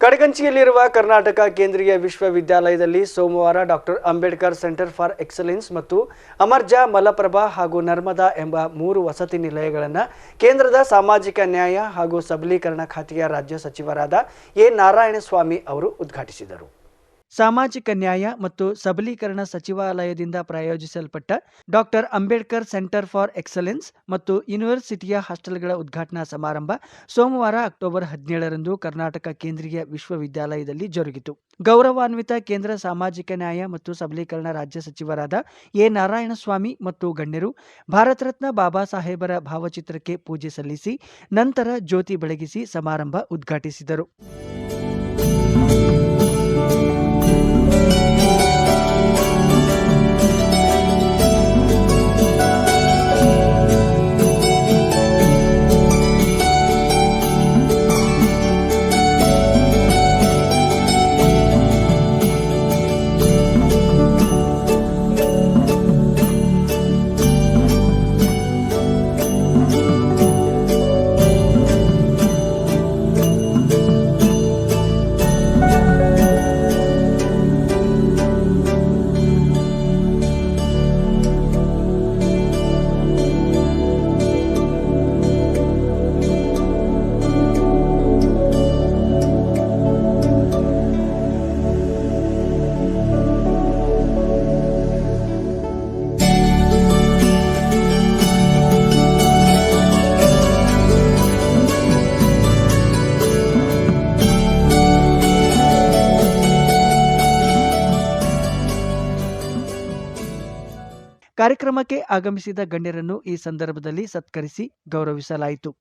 ಕಡಗಂಚಿಯಲ್ಲಿರುವ ಕರ್ನಾಟಕ ಕೇಂದ್ರೀಯ ವಿಶ್ವವಿದ್ಯಾಲಯದಲ್ಲಿ ಸೋಮವಾರ doctor Ambedkar centre for excellence ಮತ್ತು ಅಮರ್ಜಾ ಮಲಪ್ರಭಾ ಹಾಗೂ ನರ್ಮದಾ ಎಂಬ 3 ವಸತಿ ನಿಲಯಗಳನ್ನು ಕೇಂದ್ರದ ಸಾಮಾಜಿಕ ನ್ಯಾಯ ಹಾಗೂ ಸಬಲೀಕರಣ ಖಾತೆಯ ರಾಜ್ಯ ಸಚಿವರಾದ ಎ ನಾರಾಯಣಸ್ವಾಮಿ ಅವರು ಉದ್ಘಾಟಿಸಿದರು. ಸಾಮಾಜಿಕ ನ್ಯಾಯ ಮತ್ತು ಸಬಲೀಕರಣ ಸಚಿವಾಲಯದಿಂದ ಪ್ರಾಯೋಜಿಸಲ್ಪಟ್ಟ doctor Ambedkar centre for excellence ಮತ್ತು ಯೂನಿವರ್ಸಿಟಿಯ ಹಾಸ್ಟೆಲ್ಗಳ ಉದ್ಘಾಟನಾ ಸಮಾರಂಭ ಸೋಮವಾರ ಅಕ್ಟೋಬರ್ 17ರಂದು ಕರ್ನಾಟಕ ಕೇಂದ್ರೀಯ ವಿಶ್ವವಿದ್ಯಾಲಯದಲ್ಲಿ ಜರುಗಿತು. ಗೌರವಾನ್ವಿತ ಕೇಂದ್ರ ಸಾಮಾಜಿಕ ನ್ಯಾಯ ಮತ್ತು ಸಬಲೀಕರಣ ರಾಜ್ಯ ಸಚಿವರಾದ ಎ ನಾರಾಯಣಸ್ವಾಮಿ ಮತ್ತು ಗಣ್ಯರು ಭಾರತ ರತ್ನ ಬಾಬಾ ಸಾಹೇಬರ ಭಾವಚಿತ್ರಕ್ಕೆ ಪೂಜೆ ಸಲ್ಲಿಸಿ ನಂತರ ಜ್ಯೋತಿ ಬೆಳಗಿಸಿ ಸಮಾರಂಭ ಉದ್ಘಾಟಿಸಿದರು. ಕಾರ್ಯಕ್ರಮಕ್ಕೆ ಆಗಮಿಸಿದ ಗಣ್ಯರನ್ನು ಈ ಸಂದರ್ಭದಲ್ಲಿ ಸತ್ಕರಿಸಿ ಗೌರವಿಸಲಾಯಿತು.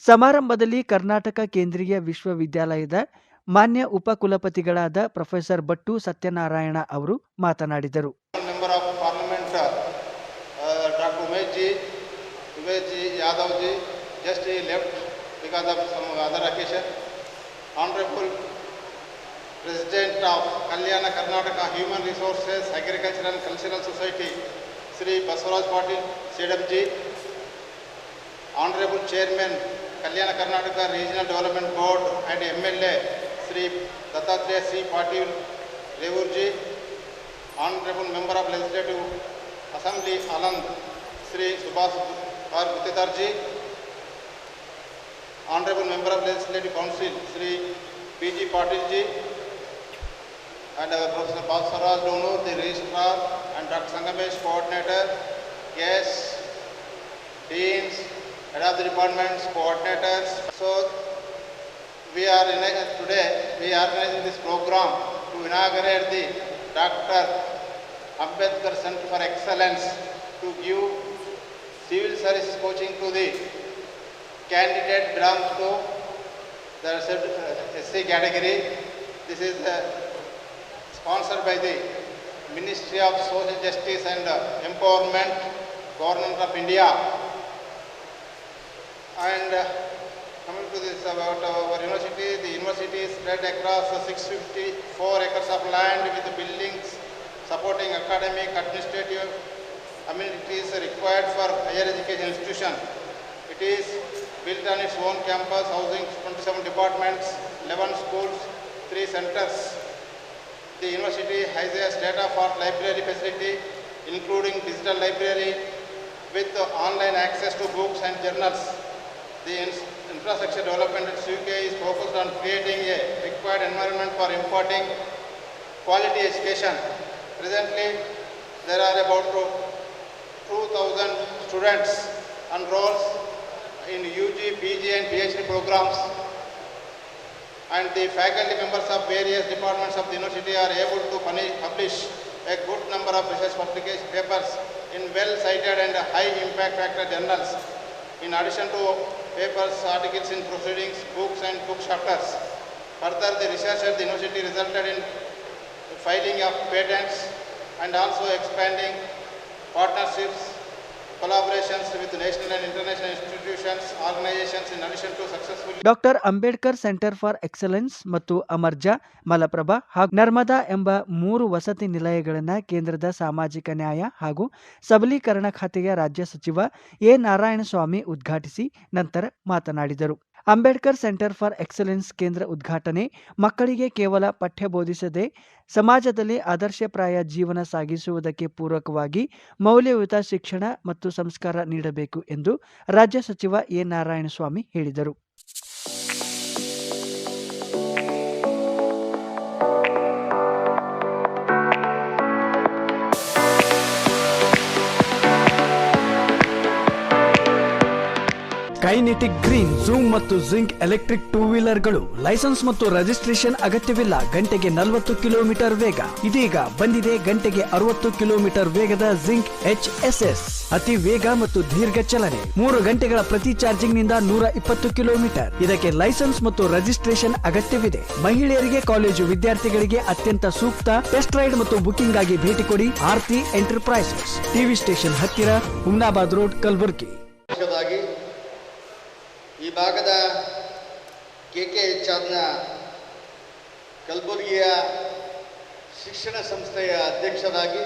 ಸಮಾರಂಭದಲ್ಲಿ ಕರ್ನಾಟಕ ಕೇಂದ್ರೀಯ ವಿಶ್ವವಿದ್ಯಾಲಯದ ಮಾನ್ಯ ಉಪಕುಲಪತಿಗಳಾದ ಪ್ರೊಫೆಸರ್ ಬಟ್ಟು ಸತ್ಯನಾರಾಯಣ ಅವರು ಮಾತನಾಡಿದರು. Member of parliament doctor Umesh ji Yadav ji just left because of some other occasion. Honourable president of Kalyana Karnataka human resources agriculture and cultural society Shri Basavaraj Patil Sedam ji. Honorable Chairman Kalyana Karnataka Regional Development Board and MLA Sri Dattatreya C. Patil Revurji. Honorable Member of Legislative Assembly Aland Sri Subhas R. Guttedarji. Honorable Member of Legislative Council Sri P.G. Patilji and Professor Bhaskar Donur, the Registrar, and Dr. Sangamesh, Coordinator, guests, deans, head of the departments, coordinators. So today we are organizing this program to inaugurate the Dr. Ambedkar Center for Excellence to give civil service coaching to the candidate belongs to the SC category. This is sponsored by the Ministry of Social Justice and Empowerment, Government of India. And coming to this about our university, the university is spread across 654 acres of land with buildings supporting academic, administrative amenities required for higher education institution. It is built on its own campus, housing 27 departments, 11 schools, 3 centers. The university has a state-of-the-art library facility, including digital library with online access to books and journals. The infrastructure development at CUK is focused on creating a required environment for imparting quality education. Presently, there are about 2,000 students enrolled in UG, PG and PhD programs, and the faculty members of various departments of the university are able to publish a good number of research publication papers in well-cited and high impact factor journals, in addition to papers, articles in proceedings, books and book chapters. Further, the research at the university resulted in the filing of patents and also expanding partnerships, collaborations with national and international institutions, organizations, in addition to successful doctor Ambedkar centre for excellence ಮತ್ತು ಅಮರ್ಜಾ, ಮಲಪ್ರಭಾ ಹಾಗೂ ನರ್ಮದಾ ಎಂಬ 3 ವಸತಿ ನಿಲಯಗಳನ್ನು ಕೇಂದ್ರದ ಸಾಮಾಜಿಕ ನ್ಯಾಯ ಹಾಗೂ ಸಬಲೀಕರಣ ಖಾತೆಯ ರಾಜ್ಯ ಸಚಿವ ಎ ನಾರಾಯಣಸ್ವಾಮಿ ಉದ್ಘಾಟಿಸಿ ನಂತರ ಮಾತನಾಡಿದರು. ಅಂಬೇಡ್ಕರ್ ಸೆಂಟರ್ ಫಾರ್ ಎಕ್ಸಲೆನ್ಸ್ ಕೇಂದ್ರ ಉದ್ಘಾಟನೆ ಮಕ್ಕಳಿಗೆ ಕೇವಲ ಪಠ್ಯ ಬೋಧಿಸದೆ ಸಮಾಜದಲ್ಲಿ ಆದರ್ಶಪ್ರಾಯ ಜೀವನ ಸಾಗಿಸುವುದಕ್ಕೆ ಪೂರಕವಾಗಿ ಮೌಲ್ಯಯುತ ಶಿಕ್ಷಣ ಮತ್ತು ಸಂಸ್ಕಾರ ನೀಡಬೇಕು ಎಂದು ರಾಜ್ಯ ಸಚಿವ ಎ ನಾರಾಯಣಸ್ವಾಮಿ ಹೇಳಿದರು. ಕೈನೆಟಿಕ್ ಗ್ರೀನ್, ಝೂಮ್ ಮತ್ತು ಜಿಂಕ್ ಎಲೆಕ್ಟ್ರಿಕ್ 2 ವೀಲರ್ಗಳು ಲೈಸೆನ್ಸ್ ಮತ್ತು ರಿಜಿಸ್ಟ್ರೇಷನ್ ಅಗತ್ಯವಿಲ್ಲ. ಗಂಟೆಗೆ 40 ಕಿಲೋಮೀಟರ್ ವೇಗ. ಇದೀಗ ಬಂದಿದೆ ಗಂಟೆಗೆ 60 ಕಿಲೋಮೀಟರ್ ವೇಗದ ಜಿಂಕ್ HSS. ಅತಿ ವೇಗ ಮತ್ತು ದೀರ್ಘ ಚಲನೆ. 3 ಗಂಟೆಗಳ ಪ್ರತಿ ಚಾರ್ಜಿಂಗ್ ನಿಂದ 120 ಕಿಲೋಮೀಟರ್. ಇದಕ್ಕೆ ಲೈಸೆನ್ಸ್ ಮತ್ತು ರಿಜಿಸ್ಟ್ರೇಷನ್ ಅಗತ್ಯವಿದೆ. ಮಹಿಳೆಯರಿಗೆ, ಕಾಲೇಜು ವಿದ್ಯಾರ್ಥಿಗಳಿಗೆ ಅತ್ಯಂತ ಸೂಕ್ತ. ಟೆಸ್ಟ್ ರೈಡ್ ಮತ್ತು ಬುಕಿಂಗ್ ಆಗಿ ಭೇಟಿ ಕೊಡಿ ಆರ್ತಿ ಎಂಟರ್ಪ್ರೈಸಸ್, ಟಿವಿ ಸ್ಟೇಷನ್ ಹತ್ತಿರ, ಹುಮ್ನಾಬಾದ್ ರೋಡ್, ಕಲಬುರಗಿ. ಈ ಭಾಗದ KKHRನ ಕಲಬುರಗಿಯ ಶಿಕ್ಷಣ ಸಂಸ್ಥೆಯ ಅಧ್ಯಕ್ಷರಾಗಿ,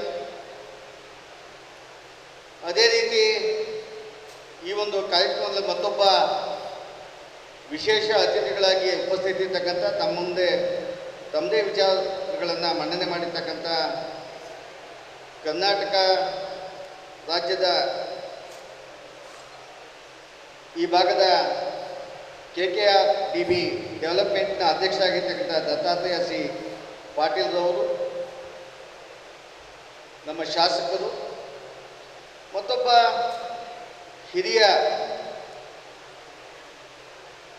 ಅದೇ ರೀತಿ ಈ ಒಂದು ಕಾರ್ಯಕ್ರಮದಲ್ಲಿ ಮತ್ತೊಬ್ಬ ವಿಶೇಷ ಅತಿಥಿಗಳಾಗಿ ಉಪಸ್ಥಿತಿರ್ತಕ್ಕಂಥ ತಮ್ಮ ಮುಂದೆ ತಮ್ಮದೇ ವಿಚಾರಗಳನ್ನು ಮನ್ನಣೆ ಮಾಡಿರ್ತಕ್ಕಂಥ ಕರ್ನಾಟಕ ರಾಜ್ಯದ ಈ ಭಾಗದ KKRDB ಡೆವಲಪ್ಮೆಂಟ್ನ ಅಧ್ಯಕ್ಷರಾಗಿರ್ತಕ್ಕಂಥ ದತ್ತಾತ್ರೇಯ ಸಿ ಪಾಟೀಲ್ರವರು, ನಮ್ಮ ಶಾಸಕರು, ಮತ್ತೊಬ್ಬ ಹಿರಿಯ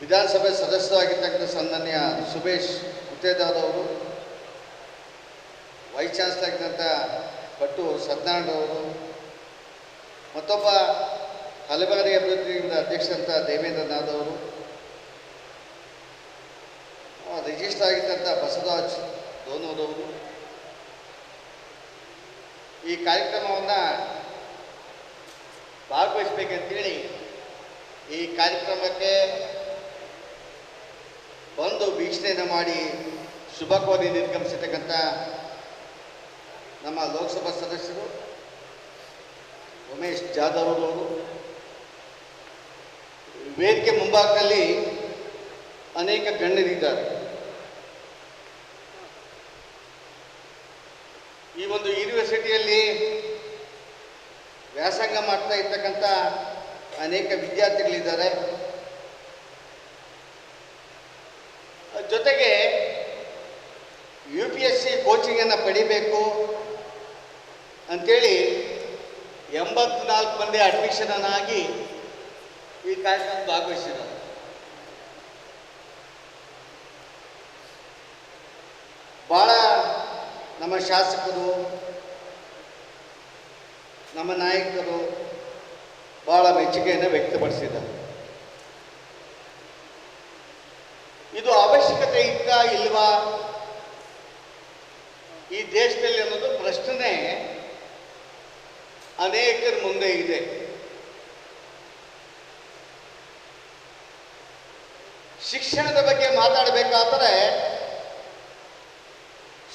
ವಿಧಾನಸಭೆ ಸದಸ್ಯರಾಗಿರ್ತಕ್ಕಂಥ ಸನ್ಮಾನ್ಯ ಸುಬೇಶ್ ಗುತ್ತೇದಾರವರು, ವೈಸ್ ಚಾನ್ಸಲರ್ ಆಗಿದ್ದಂಥ ಭಟ್ಟು ಸತ್ಯನಾರಾಯಣರವರು, ಮತ್ತೊಬ್ಬ ಹಲವಾರಿ ಅಭಿವೃದ್ಧಿ ಅಧ್ಯಕ್ಷರಂಥ ದೇವೇಂದ್ರನಾಥ್ ಅವರು, ರಿಜಿಸ್ಟರ್ ಆಗಿದ್ದಂಥ ಬಸವರಾಜ್ ದೋನೂರವರು, ಈ ಕಾರ್ಯಕ್ರಮವನ್ನು ಭಾಗವಹಿಸಬೇಕಂತೇಳಿ ಈ ಕಾರ್ಯಕ್ರಮಕ್ಕೆ ಬಂದು ವೀಕ್ಷಣೆಯನ್ನು ಮಾಡಿ ಶುಭ ಕೋರಿ ನಿರ್ಗಮಿಸಿರ್ತಕ್ಕಂಥ ನಮ್ಮ ಲೋಕಸಭಾ ಸದಸ್ಯರು ಉಮೇಶ್ ಜಾಧವ್ ಅವರು, ವೇದಿಕೆ ಮುಂಭಾಗದಲ್ಲಿ ಅನೇಕ ಗಣ್ಯರಿದ್ದಾರೆ. ಈ ಒಂದು ಯೂನಿವರ್ಸಿಟಿಯಲ್ಲಿ ವ್ಯಾಸಂಗ ಮಾಡ್ತಾ ಇರ್ತಕ್ಕಂಥ ಅನೇಕ ವಿದ್ಯಾರ್ಥಿಗಳಿದ್ದಾರೆ. ಜೊತೆಗೆ UPSC ಕೋಚಿಂಗನ್ನು ಪಡಿಬೇಕು ಅಂಥೇಳಿ 84 ಮಂದಿ ಅಡ್ಮಿಷನ್ ಆಗಿ ಈ ಕಾರ್ಯಕ್ರಮ ಭಾಗವಹಿಸಿದ್ದಾರೆ. ಭಾಳ ನಮ್ಮ ಶಾಸಕರು, ನಮ್ಮ ನಾಯಕರು ಭಾಳ ಮೆಚ್ಚುಗೆಯನ್ನು ವ್ಯಕ್ತಪಡಿಸಿದ್ದಾರೆ. ಇದು ಅವಶ್ಯಕತೆ ಇತ್ತಾ ಇಲ್ವಾ ಈ ದೇಶದಲ್ಲಿ ಅನ್ನೋದು ಪ್ರಶ್ನೆ ಅನೇಕರ ಮುಂದೆ ಇದೆ. ಶಿಕ್ಷಣದ ಬಗ್ಗೆ ಮಾತಾಡಬೇಕಾದರೆ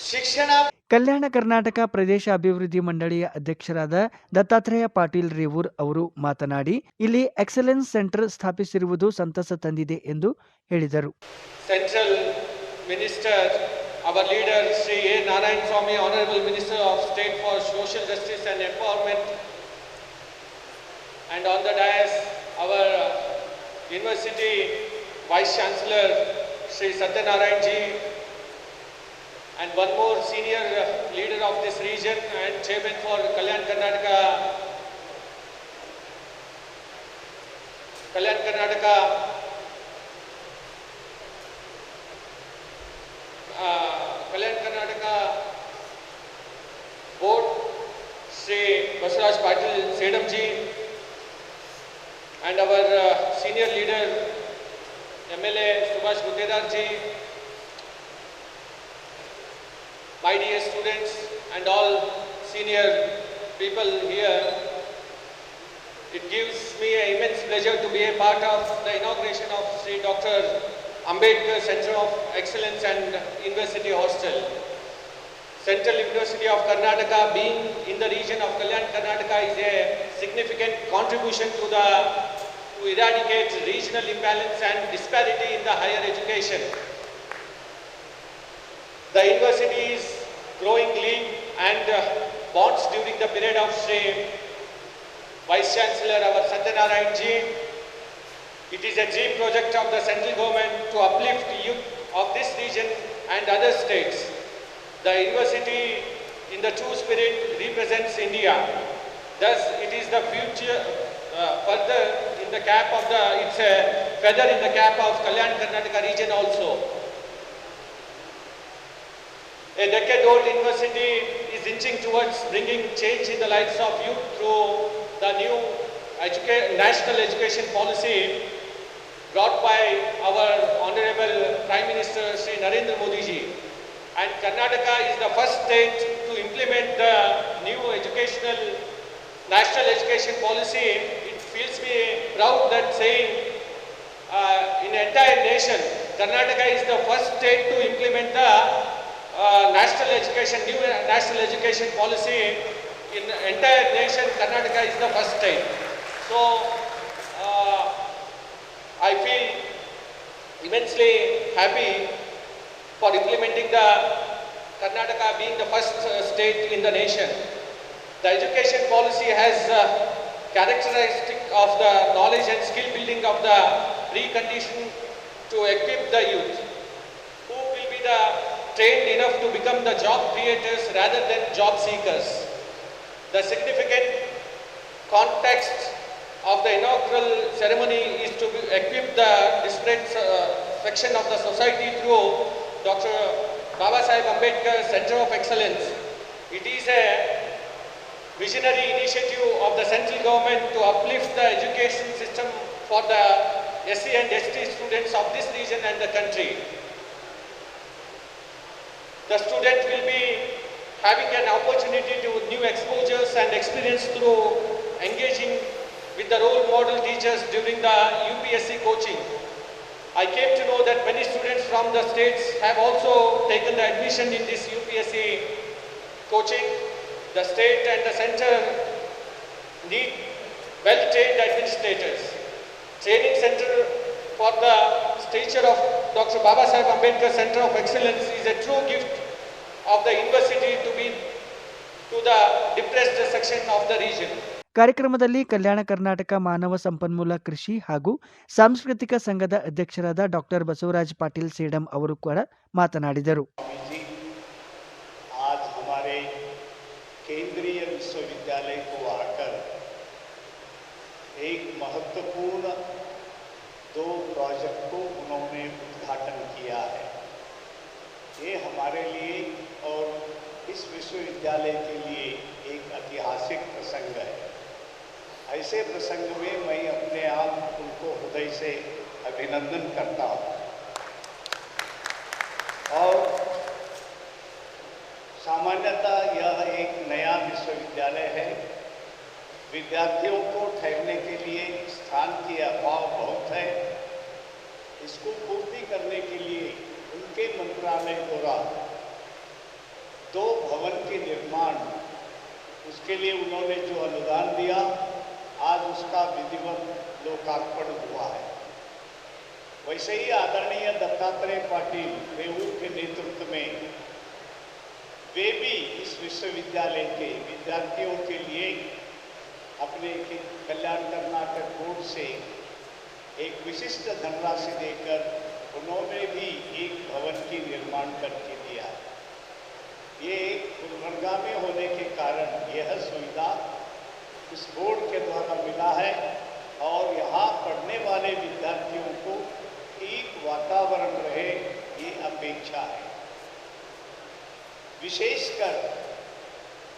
ಶಿಕ್ಷಣ ಕಲ್ಯಾಣ ಕರ್ನಾಟಕ ಪ್ರದೇಶ ಅಭಿವೃದ್ಧಿ ಮಂಡಳಿಯ ಅಧ್ಯಕ್ಷರಾದ ದತ್ತಾತ್ರೇಯ ಪಾಟೀಲ್ ರೇವೂರ್ ಅವರು ಮಾತನಾಡಿ, ಇಲ್ಲಿ ಎಕ್ಸಲೆನ್ಸ್ ಸೆಂಟರ್ ಸ್ಥಾಪಿಸಿರುವುದು ಸಂತಸ ತಂದಿದೆ ಎಂದು ಹೇಳಿದರು. Central minister our leader Sri A. Narayanaswamy, Honorable Minister of State for Social Justice and Empowerment, and on the dais our University Vice Chancellor Sri Satyanarayan Ji, and one more senior leader of this region and Chairman for Kalyan Karnataka Kalyan Karnataka Board, Sri Basaraj Patil Sedam ji, and our senior leader, MLA Subhash Gutedar ji, my dear students and all senior people here, it gives me an immense pleasure to be a part of the inauguration of Sri Dr. Ambedkar Center of Excellence and University Hostel. Central University of Karnataka, being in the region of Kalyan Karnataka, is a significant contribution to eradicate regional imbalance and disparity in the higher education. The university is growing lean and bonds during the period of Sri Vice Chancellor, our Satyanarayan ji. It is a dream project of the central government to uplift youth of this region and other states. The university, in the true spirit, represents India. Thus, it is the future, further in the cap of it's a feather in the cap of Kalyan Karnataka region also. A decade-old university is inching towards bringing change in the lives of youth through the new national education policy brought by our Honorable Prime Minister Sri Narendra Modi ji. And Karnataka is the first state to implement the new national education policy. It feels me proud that saying in the entire nation, Karnataka is the first state to implement the new national education policy. In the entire nation, Karnataka is the first state. So, I feel immensely happy for implementing the Karnataka being the first state in the nation. The education policy has characteristic of the knowledge and skill building of the precondition to equip the youth, who will be trained enough to become the job creators rather than job seekers. The significant context of the inaugural ceremony is to equip the disparate section of the society through Dr. Baba Saheb Ambedkar Center of Excellence. It is a visionary initiative of the central government to uplift the education system for the SC and ST students of this region and the country. The student will be having an opportunity to new exposures and experience through engaging with the role model teachers during the UPSC coaching. I came to know that many students from the states have also taken the admission in this UPSC coaching. The state and the center need well-trained administrators. Training center for the stature of Dr. Baba Saheb Ambedkar Center of Excellence is a true gift of the university to the depressed section of the region. ಕಾರ್ಯಕ್ರಮದಲ್ಲಿ ಕಲ್ಯಾಣ ಕರ್ನಾಟಕ ಮಾನವ ಸಂಪನ್ಮೂಲ ಕೃಷಿ ಹಾಗೂ ಸಾಂಸ್ಕೃತಿಕ ಸಂಘದ ಅಧ್ಯಕ್ಷರಾದ doctor Basavaraj Patil Sedam ಅವರು ಕೂಡ ಮಾತನಾಡಿದರು. आज हमारे केंद्रीय विश्वविद्यालय को आकर एक महत्वपूर्ण 2 प्रोजेक्ट को उन्होंने उद्घाटन किया है. ये हमारे लिए और इस विश्वविद्यालय के लिए एक ऐतिहासिक प्रसंग है. ऐसे प्रसंग में मैं अपने आप उनको हृदय से अभिनंदन करता हूँ. और सामान्यतः यह एक नया विश्वविद्यालय है. विद्यार्थियों को ठहरने के लिए स्थान की अभाव बहुत है. इसको पूर्ति करने के लिए उनके मंत्रालय द्वारा 2 भवन के निर्माण, उसके लिए उन्होंने जो अनुदान दिया, आज उसका विधिवत लोकार्पण हुआ है. वैसे ही आदरणीय दत्तात्रेय पाटिल रेवूर के नेतृत्व में वे भी इस विश्वविद्यालय के विद्यार्थियों के लिए अपने कल्याण कर्नाटक बोर्ड से एक विशिष्ट धनराशि देकर उन्होंने भी एक भवन की निर्माण करके दिया. ये गुलबर्गा में होने के कारण यह सुविधा इस बोर्ड के द्वारा मिला है. और यहाँ पढ़ने वाले विद्यार्थियों को एक वातावरण रहे, ये अपेक्षा है। विशेषकर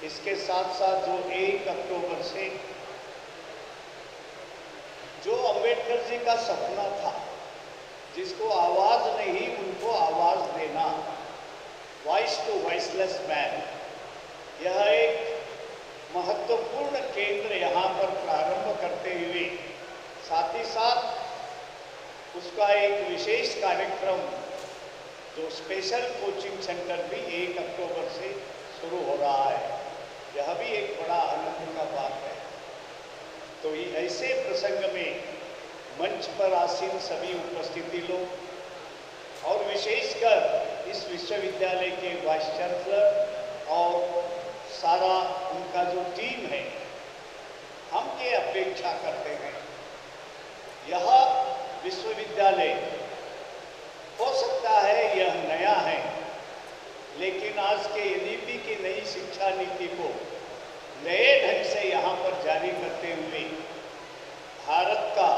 इसके साथ साथ जो 1 अक्टूबर से जो अंबेडकर जी का सपना था, जिसको आवाज़ नहीं उनको आवाज़ देना, वॉइस टू वॉइसलेस मैन, यह एक महत्वपूर्ण केंद्र यहाँ पर प्रारंभ करते हुए साथ ही साथ उसका एक विशेष कार्यक्रम जो स्पेशल कोचिंग सेंटर भी 1 अक्टूबर से शुरू हो रहा है, यह भी एक बड़ा आनंद का बात है। तो ये ऐसे प्रसंग में मंच पर आसीन सभी उपस्थिति लोग और विशेषकर इस विश्वविद्यालय के वाइस चांसलर और सारा उनका जो टीम है, हम ये अपेक्षा करते हैं, यह विश्वविद्यालय हो सकता है यह नया है, लेकिन आज के एनईपी की नई शिक्षा नीति को नए ढंग से यहाँ पर जारी करते हुए भारत का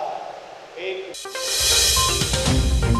एक